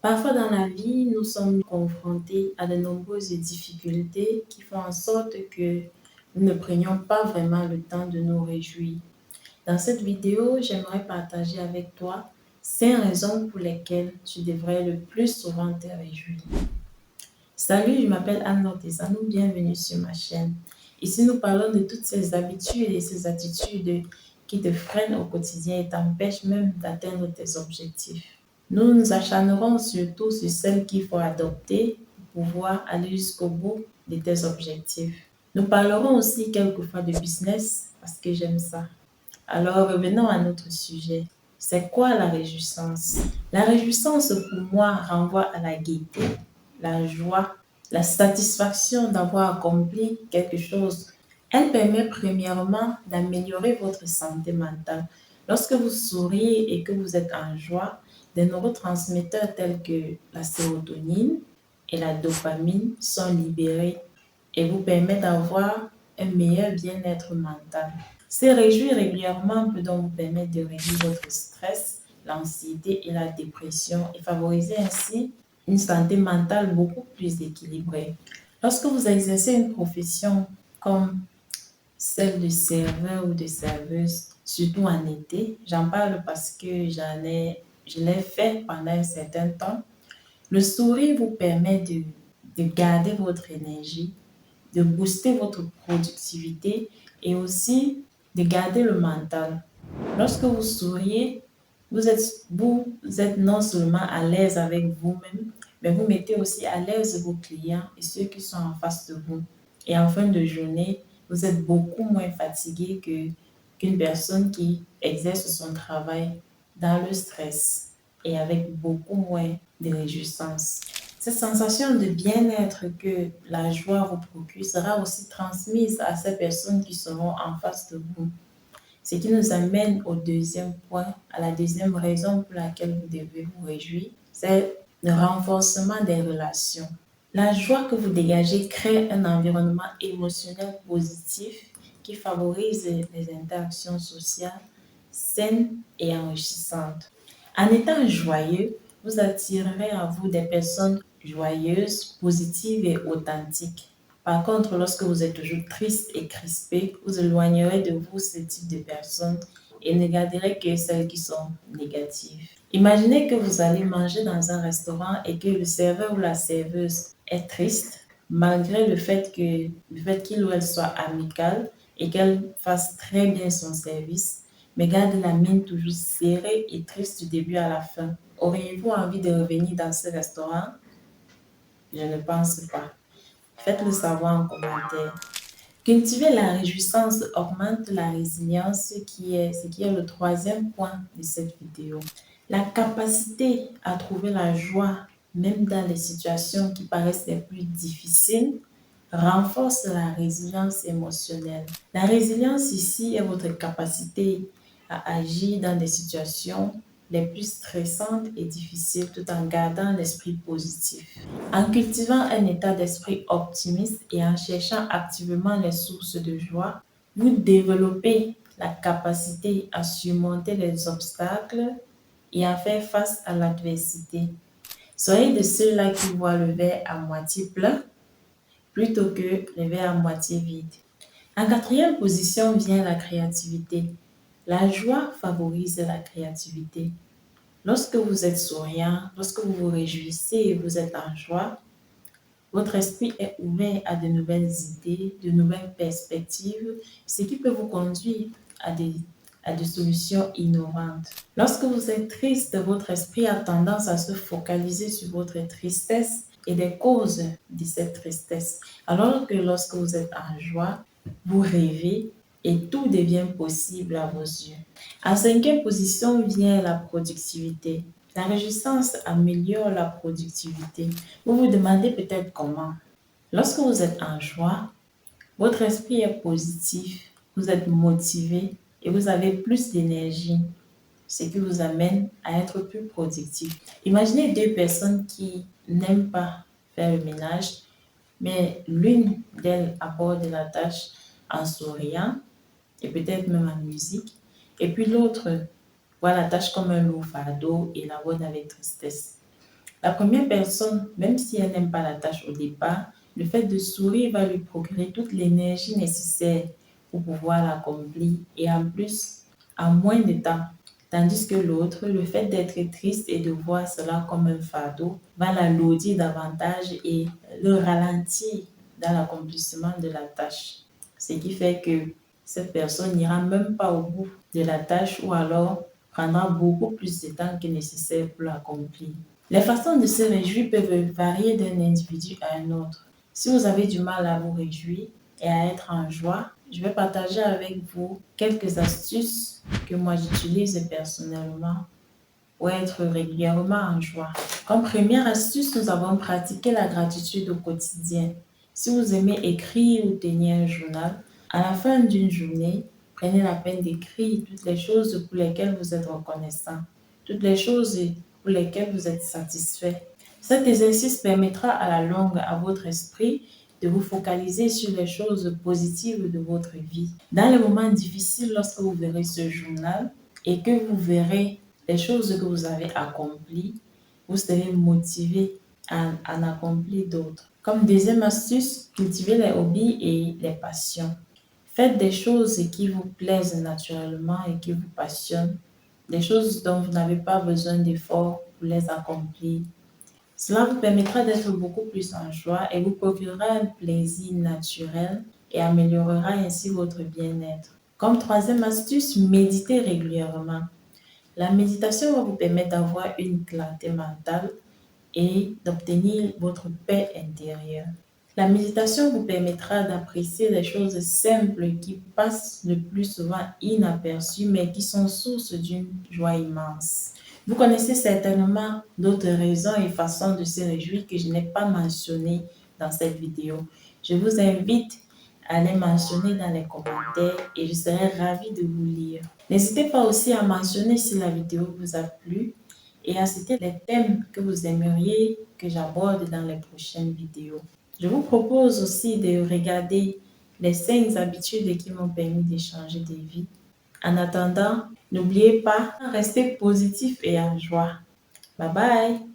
Parfois dans la vie, nous sommes confrontés à de nombreuses difficultés qui font en sorte que nous ne prenions pas vraiment le temps de nous réjouir. Dans cette vidéo, j'aimerais partager avec toi 5 raisons pour lesquelles tu devrais le plus souvent te réjouir. Salut, je m'appelle Anne Tesanou, bienvenue sur ma chaîne. Ici, nous parlons de toutes ces habitudes et ces attitudes qui te freinent au quotidien et t'empêchent même d'atteindre tes objectifs. Nous nous acharnerons surtout sur celles qu'il faut adopter pour pouvoir aller jusqu'au bout de tes objectifs. Nous parlerons aussi quelquefois de business parce que j'aime ça. Alors revenons à notre sujet. C'est quoi la réjouissance? La réjouissance pour moi renvoie à la gaieté, la joie, la satisfaction d'avoir accompli quelque chose. Elle permet premièrement d'améliorer votre santé mentale. Lorsque vous souriez et que vous êtes en joie, des neurotransmetteurs tels que la sérotonine et la dopamine sont libérés et vous permettent d'avoir un meilleur bien-être mental. Se réjouir régulièrement peut donc vous permettre de réduire votre stress, l'anxiété et la dépression et favoriser ainsi une santé mentale beaucoup plus équilibrée. Lorsque vous exercez une profession comme celle de serveur ou de serveuse, surtout en été, j'en parle parce que je l'ai fait pendant un certain temps. Le sourire vous permet de garder votre énergie, de booster votre productivité et aussi de garder le mental. Lorsque vous souriez, vous êtes non seulement à l'aise avec vous-même, mais vous mettez aussi à l'aise vos clients et ceux qui sont en face de vous. Et en fin de journée, vous êtes beaucoup moins fatigué qu'une personne qui exerce son travail dans le stress et avec beaucoup moins de réjouissance. Cette sensation de bien-être que la joie vous procure sera aussi transmise à ces personnes qui seront en face de vous. Ce qui nous amène au deuxième point, à la deuxième raison pour laquelle vous devez vous réjouir, c'est le renforcement des relations. La joie que vous dégagez crée un environnement émotionnel positif qui favorise les interactions sociales saines et enrichissantes. En étant joyeux, vous attirerez à vous des personnes joyeuses, positives et authentiques. Par contre, lorsque vous êtes toujours triste et crispé, vous éloignerez de vous ce type de personnes et ne garderez que celles qui sont négatives. Imaginez que vous allez manger dans un restaurant et que le serveur ou la serveuse est triste, malgré le fait qu'il ou elle soit amical et qu'elle fasse très bien son service, mais garde la mine toujours serrée et triste du début à la fin. Auriez-vous envie de revenir dans ce restaurant? Je ne pense pas. Faites-le savoir en commentaire. Cultiver la réjouissance augmente la résilience, ce qui est le troisième point de cette vidéo. La capacité à trouver la joie, même dans les situations qui paraissent les plus difficiles, renforce la résilience émotionnelle. La résilience ici est votre capacité à agir dans des situations les plus stressantes et difficiles tout en gardant l'esprit positif. En cultivant un état d'esprit optimiste et en cherchant activement les sources de joie, vous développez la capacité à surmonter les obstacles et à faire face à l'adversité. Soyez de ceux-là qui voient le verre à moitié plein plutôt que le verre à moitié vide. En quatrième position vient la créativité. La joie favorise la créativité. Lorsque vous êtes souriant, lorsque vous vous réjouissez et vous êtes en joie, votre esprit est ouvert à de nouvelles idées, de nouvelles perspectives, ce qui peut vous conduire à des solutions innovantes. Lorsque vous êtes triste, votre esprit a tendance à se focaliser sur votre tristesse et les causes de cette tristesse. Alors que lorsque vous êtes en joie, vous rêvez et tout devient possible à vos yeux. En cinquième position vient la productivité. La réjouissance améliore la productivité. Vous vous demandez peut-être comment. Lorsque vous êtes en joie, votre esprit est positif, vous êtes motivé et vous avez plus d'énergie, ce qui vous amène à être plus productif. Imaginez deux personnes qui n'aiment pas faire le ménage, mais l'une d'elles aborde la tâche en souriant et peut-être même en musique, et puis l'autre voit la tâche comme un lourd fardeau et l'aborde avec tristesse. La première personne, même si elle n'aime pas la tâche au départ, le fait de sourire va lui procurer toute l'énergie nécessaire pour pouvoir l'accomplir et en plus, en moins de temps. Tandis que l'autre, le fait d'être triste et de voir cela comme un fardeau, va l'alourdir davantage et le ralentir dans l'accomplissement de la tâche. Ce qui fait que cette personne n'ira même pas au bout de la tâche ou alors prendra beaucoup plus de temps que nécessaire pour l'accomplir. Les façons de se réjouir peuvent varier d'un individu à un autre. Si vous avez du mal à vous réjouir et à être en joie, je vais partager avec vous quelques astuces que moi j'utilise personnellement pour être régulièrement en joie. Comme première astuce, nous avons pratiqué la gratitude au quotidien. Si vous aimez écrire ou tenir un journal, à la fin d'une journée, prenez la peine d'écrire toutes les choses pour lesquelles vous êtes reconnaissant, toutes les choses pour lesquelles vous êtes satisfait. Cet exercice permettra à la longue à votre esprit de vous focaliser sur les choses positives de votre vie. Dans les moments difficiles, lorsque vous verrez ce journal et que vous verrez les choses que vous avez accomplies, vous serez motivé à en accomplir d'autres. Comme deuxième astuce, cultivez les hobbies et les passions. Faites des choses qui vous plaisent naturellement et qui vous passionnent, des choses dont vous n'avez pas besoin d'efforts pour les accomplir. Cela vous permettra d'être beaucoup plus en joie et vous procurera un plaisir naturel et améliorera ainsi votre bien-être. Comme troisième astuce, méditez régulièrement. La méditation va vous permettre d'avoir une clarté mentale et d'obtenir votre paix intérieure. La méditation vous permettra d'apprécier les choses simples qui passent le plus souvent inaperçues mais qui sont source d'une joie immense. Vous connaissez certainement d'autres raisons et façons de se réjouir que je n'ai pas mentionnées dans cette vidéo. Je vous invite à les mentionner dans les commentaires et je serai ravie de vous lire. N'hésitez pas aussi à mentionner si la vidéo vous a plu et à citer les thèmes que vous aimeriez que j'aborde dans les prochaines vidéos. Je vous propose aussi de regarder les 5 habitudes qui m'ont permis de changer de vie. En attendant, n'oubliez pas, restez positif et en joie. Bye bye!